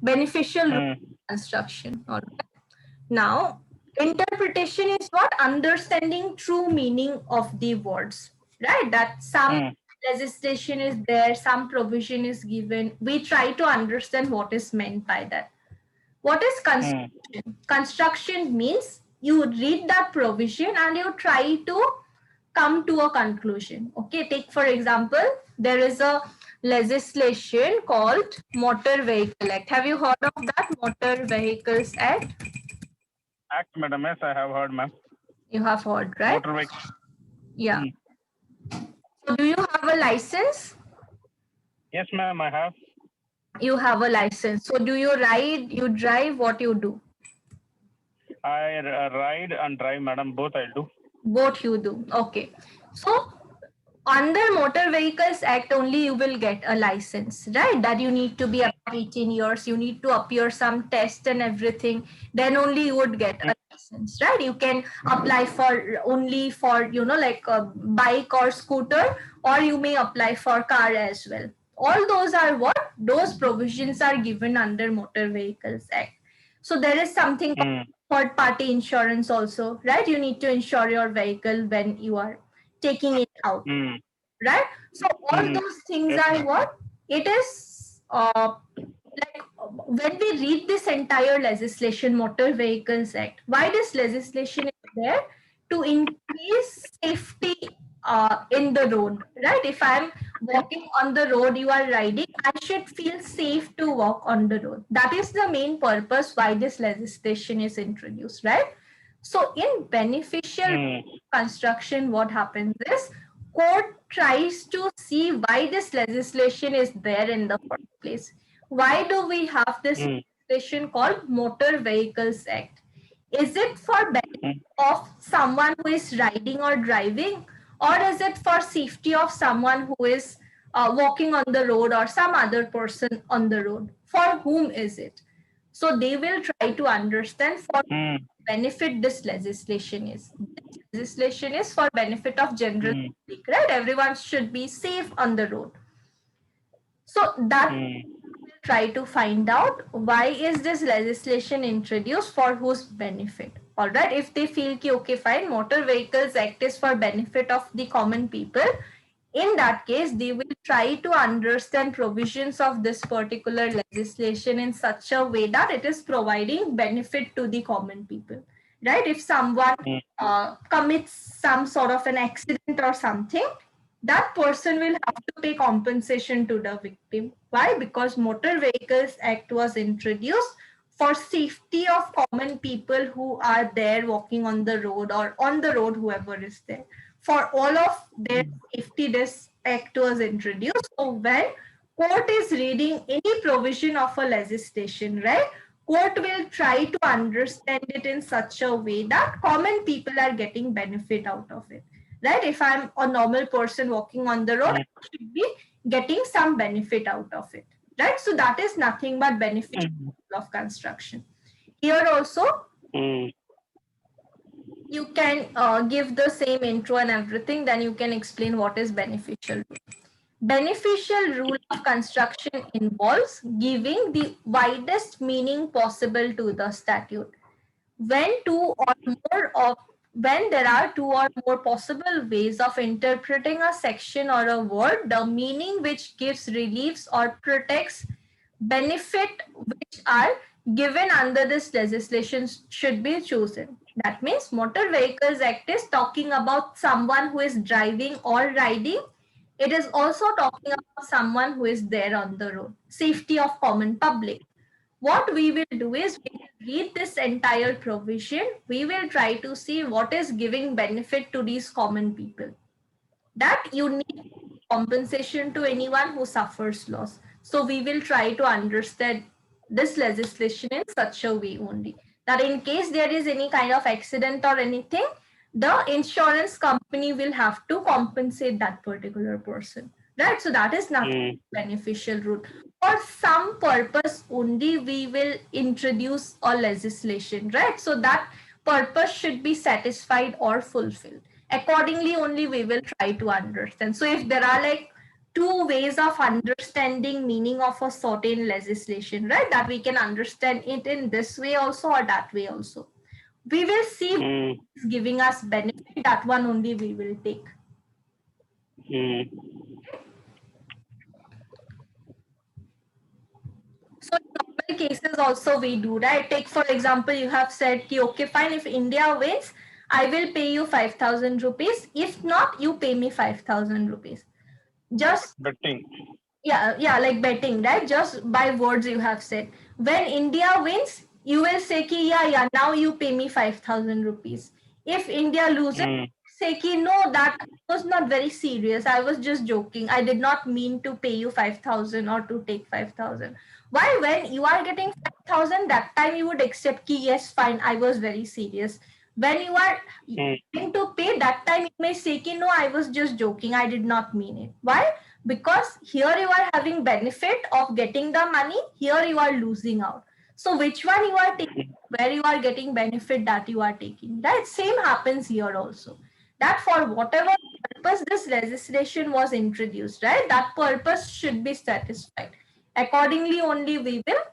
Beneficial rule construction. All right. Now, interpretation is what? Understanding true meaning of the words, right? That some legislation is there, some provision is given. We try to understand what is meant by that. What is construction? Construction means you read that provision and you try to come to a conclusion. Okay, take for example, there is a legislation called Motor Vehicle Act. Have you heard of that Motor Vehicles Act? Act, madam. Yes, I have heard, ma'am. You have heard, right? Motor vehicle. Yeah. So do you have a license? Yes, ma'am, I have. You have a license. So do you ride, you drive, what you do? I ride and drive, madam. Both I do. Both you do. Okay. So under Motor Vehicles Act only you will get a license, right? That you need to be up 18 years, you need to appear some test and everything, then only you would get a license, right? You can apply for only for, you know, like a bike or scooter, or you may apply for car as well. All those are what? Those provisions are given under Motor Vehicles Act. So there is something called third party insurance also, right? You need to insure your vehicle when you are taking it out, right? So all those things are what? It is like when we read this entire legislation, Motor Vehicles Act, why this legislation is there? To increase safety in the road, right? If I'm walking on the road, you are riding, I should feel safe to walk on the road. That is the main purpose why this legislation is introduced, right? So in beneficial construction, what happens is court tries to see why this legislation is there in the first place. Why do we have this legislation called Motor Vehicles Act? Is it for benefit of someone who is riding or driving, or is it for safety of someone who is walking on the road or some other person on the road? For whom is it? So they will try to understand for benefit this legislation is. This legislation is for benefit of general public, right? Everyone should be safe on the road. So that will try to find out why is this legislation introduced, for whose benefit. All right, if they feel ki, okay, fine, Motor Vehicles Act is for benefit of the common people, in that case they will try to understand provisions of this particular legislation in such a way that it is providing benefit to the common people, right? If someone commits some sort of an accident or something, that person will have to pay compensation to the victim. Why? Because Motor Vehicles Act was introduced for safety of common people who are there walking on the road, or on the road, whoever is there. For all of their safety, this act was introduced. So when court is reading any provision of a legislation, right, court will try to understand it in such a way that common people are getting benefit out of it, right? If I'm a normal person walking on the road, I should be getting some benefit out of it, right? So that is nothing but beneficial of construction. Here also, you can give the same intro and everything, then you can explain what is beneficial. Beneficial rule of construction involves giving the widest meaning possible to the statute. When when there are two or more possible ways of interpreting a section or a word, the meaning which gives reliefs or protects benefit which are given under this legislation should be chosen. That means Motor Vehicles Act is talking about someone who is driving or riding. It is also talking about someone who is there on the road. Safety of common public. What we will do is we will read this entire provision. We will try to see what is giving benefit to these common people. That you need compensation to anyone who suffers loss. So we will try to understand this legislation in such a way only, that in case there is any kind of accident or anything, the insurance company will have to compensate that particular person, right? So that is not beneficial route. For some purpose only we will introduce a legislation, right? So that purpose should be satisfied or fulfilled. Accordingly only we will try to understand. So if there are like two ways of understanding meaning of a certain legislation, right? That we can understand it in this way also or that way also. We will see is giving us benefit, that one only we will take. So in normal cases also we do, right? Take for example, you have said, okay, fine, if India wins, I will pay you 5,000 rupees. If not, you pay me 5,000 rupees. Just betting. yeah, like betting, right? Just by words you have said. When India wins, you will say ki yeah, now you pay me 5,000 rupees. If India loses, say ki no, that was not very serious. I was just joking. I did not mean to pay you 5,000 or to take 5,000. Why? When you are getting 5,000, that time you would accept ki yes, fine, I was very serious. When you are going to pay, that time you may say ki no, I was just joking. I did not mean it. Why? Because here you are having benefit of getting the money, here you are losing out. So which one you are taking, where you are getting benefit, that you are taking. That same happens here also. That for whatever purpose this legislation was introduced, right? That purpose should be satisfied. Accordingly only we will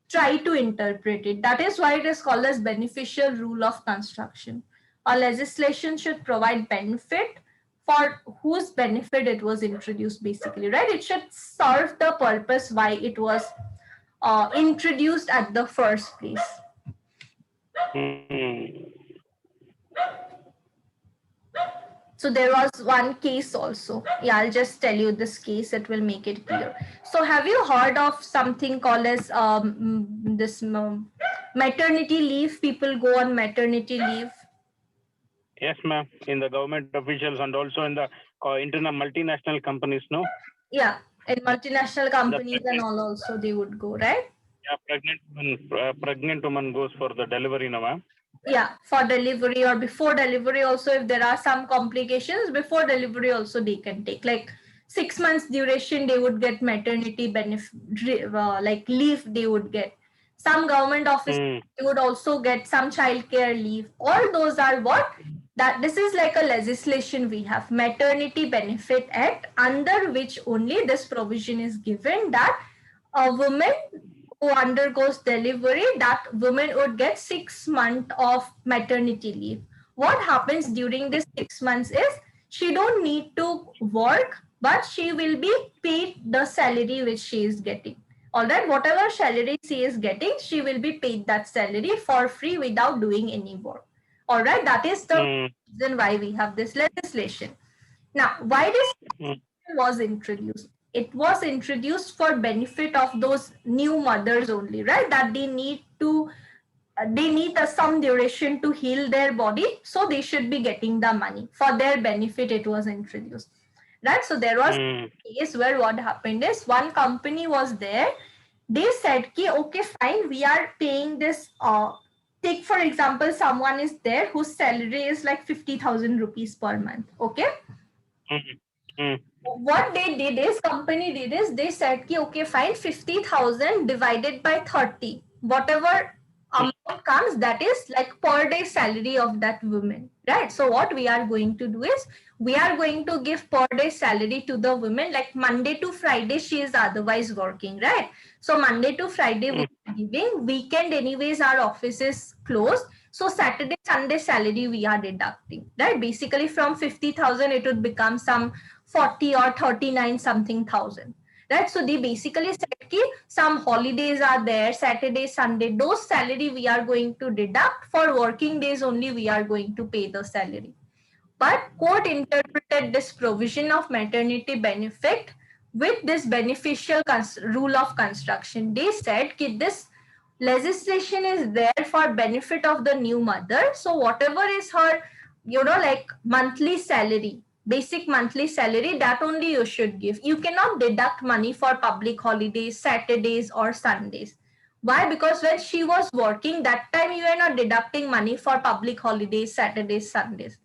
try to interpret it. That is why it is called as beneficial rule of construction. A legislation should provide benefit for whose benefit it was introduced, basically, right? It should serve the purpose why it was introduced at the first place. So there was one case also. Yeah, I'll just tell you this case. It will make it clear. So have you heard of something called as maternity leave? People go on maternity leave. Yes, ma'am. In the government officials and also in the internal multinational companies, no? Yeah, in multinational companies and all also they would go, right? Yeah, pregnant woman goes for the delivery, no, ma'am? Yeah, for delivery or before delivery also, if there are some complications, before delivery also they can take. Like 6 months duration, they would get maternity benefit, like leave they would get. Some government offices would also get some childcare leave. All those are what? That this is like a legislation we have, Maternity Benefit Act, under which only this provision is given that a woman who undergoes delivery, that woman would get 6 months of maternity leave. What happens during this 6 months is she don't need to work, but she will be paid the salary which she is getting. All right, whatever salary she is getting, she will be paid that salary for free without doing any work. All right, that is the reason why we have this legislation. Now, why this was introduced? It was introduced for benefit of those new mothers only, right? That they need to they need some duration to heal their body, so they should be getting the money for their benefit. It was introduced, right? So there was a case where what happened is one company was there. They said, "Ki okay, fine, we are paying this." Take for example, someone is there whose salary is like 50,000 rupees per month. Okay. What they did is, company did is, they said ki okay fine, 50,000 divided by 30, whatever amount comes, that is like per day salary of that woman, right? So what we are going to do is, we are going to give per day salary to the women, like Monday to Friday she is otherwise working, right? So Monday to Friday we are giving, weekend anyways our office is closed, so Saturday Sunday salary we are deducting, right? Basically from 50,000 it would become some 40 or 39 something thousand, right? So they basically said ki some holidays are there, Saturday Sunday, those salary we are going to deduct, for working days only we are going to pay the salary. But court interpreted this provision of maternity benefit with this beneficial rule of construction. They said that this legislation is there for benefit of the new mother. So whatever is her, like monthly salary, basic monthly salary, that only you should give. You cannot deduct money for public holidays, Saturdays or Sundays. Why? Because when she was working, that time you are not deducting money for public holidays, Saturdays, Sundays.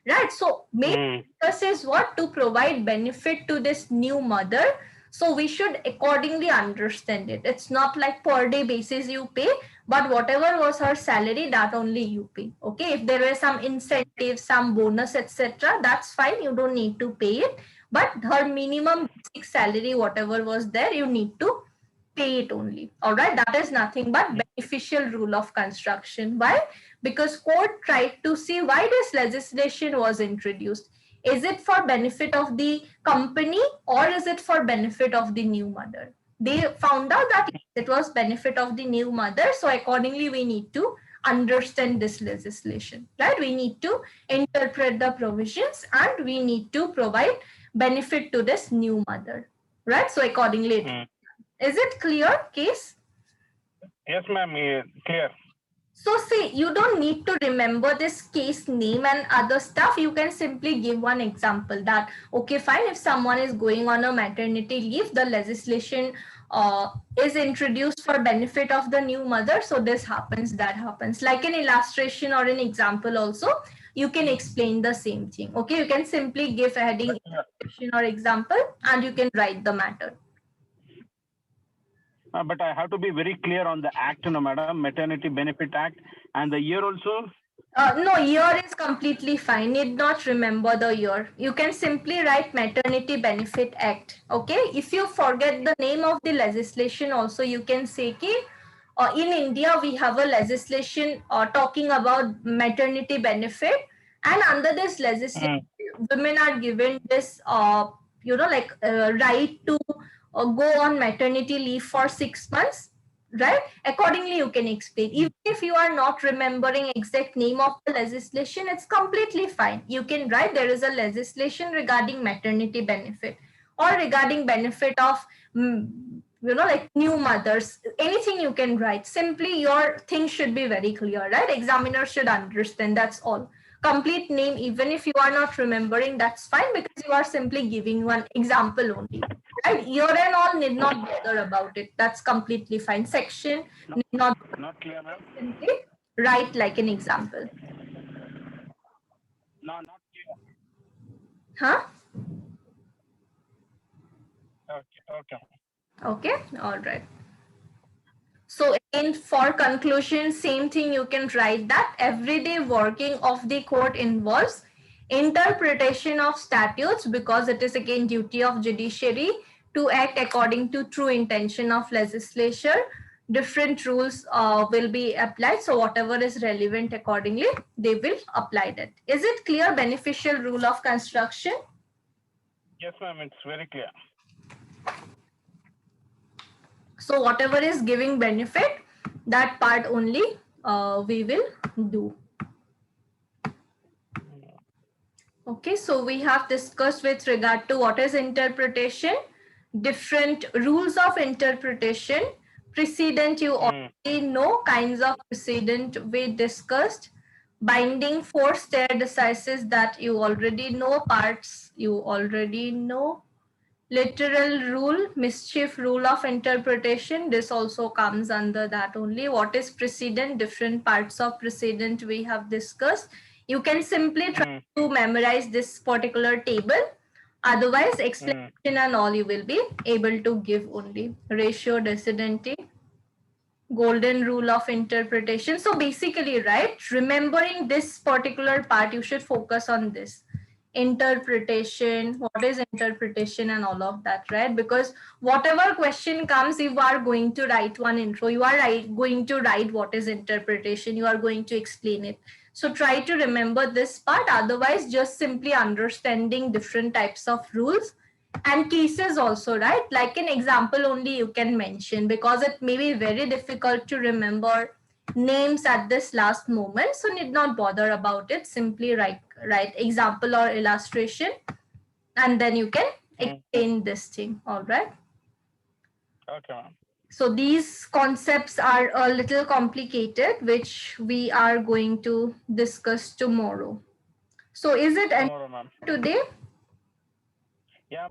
Right. So main purpose is what? To provide benefit to this new mother. So we should accordingly understand it. It's not like per day basis you pay, but whatever was her salary, that only you pay. Okay. If there were some incentives, some bonus, etc., that's fine. You don't need to pay it. but her minimum basic salary, whatever was there, you need to pay it only. All right, that is nothing but beneficial rule of construction. Why? Because court tried to see why this legislation was introduced. Is it for benefit of the company or is it for benefit of the new mother? They found out that it was benefit of the new mother, so accordingly we need to understand this legislation, right? We need to interpret the provisions and we need to provide benefit to this new mother, right? So accordingly, is it clear, case? Yes, ma'am. Clear. So see, you don't need to remember this case name and other stuff. You can simply give one example that, okay, fine, if someone is going on a maternity leave, the legislation is introduced for benefit of the new mother. So this happens, that happens. Like an illustration or an example also, you can explain the same thing. Okay, you can simply give a heading illustration or example and you can write the matter. But I have to be very clear on the act, no, madam, Maternity Benefit Act, and the year also. No, year is completely fine. Need not remember the year. You can simply write Maternity Benefit Act. Okay. If you forget the name of the legislation, also you can say ki, in India we have a legislation talking about maternity benefit, and under this legislation, women are given this, right to go on maternity leave for 6 months, right? Accordingly you can explain. Even if you are not remembering exact name of the legislation, it's completely fine. You can write there is a legislation regarding maternity benefit or regarding benefit of like new mothers. Anything you can write. Simply your thing should be very clear, right? Examiner should understand. That's all. Complete name, even if you are not remembering, that's fine, because you are simply giving one example only, right? Year and all need not bother about it. That's completely fine. Section need not clear, ma'am. simply write like an example. No, not clear. Huh? Okay. Okay, all right. So again, for conclusion, same thing, you can write that everyday working of the court involves interpretation of statutes, because it is again duty of judiciary to act according to true intention of legislature. Different rules will be applied. So whatever is relevant accordingly, they will apply that. Is it clear? Beneficial rule of construction? Yes, ma'am. It's very clear. So whatever is giving benefit, that part only we will do. Okay, so we have discussed with regard to what is interpretation, different rules of interpretation, precedent you already know, kinds of precedent we discussed, binding force, stare decisis that you already know, parts you already know, literal rule, mischief rule of interpretation, this also comes under that only. What is precedent? Different parts of precedent we have discussed. You can simply try to memorize this particular table. Otherwise, explanation and all you will be able to give only. Ratio, decidency, golden rule of interpretation. So basically, right, remembering this particular part, you should focus on this. Interpretation, what is interpretation and all of that, right? Because whatever question comes, you are going to write one intro, you are going to write what is interpretation, you are going to explain it. So try to remember this part. Otherwise, just simply understanding different types of rules and cases also, right? Like an example only you can mention, because it may be very difficult to remember names at this last moment, so need not bother about it. Simply write example or illustration, and then you can explain this thing. All right. Okay, ma'am. So these concepts are a little complicated, which we are going to discuss tomorrow. So is it tomorrow, ma'am. Today? Yeah.